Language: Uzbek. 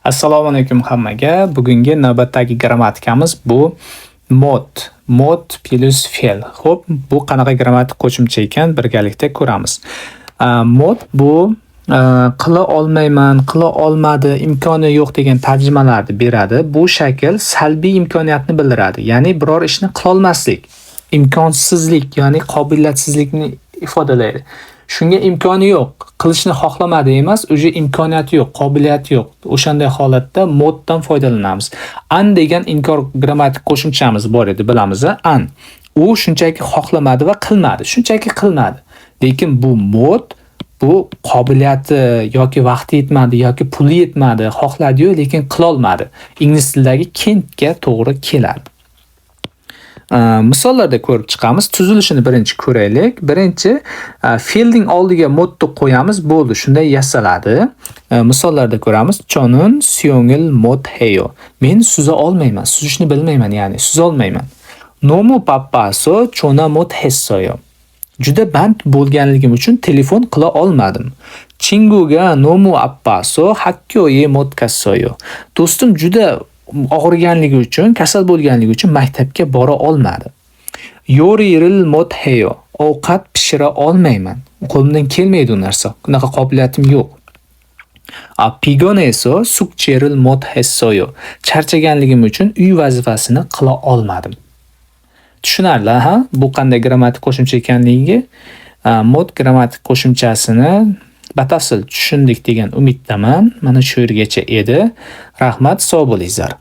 Assalomu alaykum hammaga. Bugungi navbatdagi grammatikamiz bu mod. Mod plus fe'l. Xo'p, bu qanaqa grammatik qo'shimcha ekan birgalikda ko'ramiz. Mod bu qila olmayman, qila olmadi, imkoni yo'q degan tarjimalarni beradi. Bu shakl salbiy imkoniyatni bildiradi. Ya'ni biror ishni qila olmaslik, imkonsizlik, ya'ni qobiliyatsizlikni ifodalaydi. Shunga imkoni yo'q, qilishni xohlamadi emas, o'sha imkoniyati yo'q, qobiliyati yo'q. O'shanday holatda moddan foydalanamiz. An degan inkor grammatik qo'shimchamiz bor edi, bilamiz, an. U shunchaki xohlamadi va qilmadi, shunchaki qilmadi. Lekin bu mod bu qobiliyati yoki vaqti yetmadi yoki puli yetmadi, xohladi-yu, lekin qila olmadi. Ingliz tilidagi can'tga to'g'ri keladi. Misollarda ko'rib chiqamiz. Tuzilishini birinchi ko'raylik. Birinchi fe'lning oldiga modni qo'yamiz, bo'ldi, shunday yasaladi. Misollarda ko'ramiz. Cho'nin syongil mod heyo. Men suza olmayman, suzishni bilmayman, ya'ni suza olmayman. Nomu pappaso cho'na mod hessoyo. Juda band bo'lganligim uchun telefon qila olmadim. Chinguga nomu appaso hakkoye mod kassoyo. Do'stim juda og'riganligi uchun, kasal bo'lganligi uchun maktabga bora olmadi. Yoriril mod heyo. Ovqat pishira olmayman. Qo'limdan kelmaydi u narsa. Bunaqa qobiliyatim yo'q. Pigoneso sukcheril mod hessoyo. Charchaganligim uchun uy vazifasini qila olmadim. Tushunarli, ha? Bu qanday grammatik qo'shimcha ekanligiga mod grammatik qo'shimchasini batafsil tushundik degan umiddaman. Mana shu yergacha edi. Rahmat, sog' bo'linglar.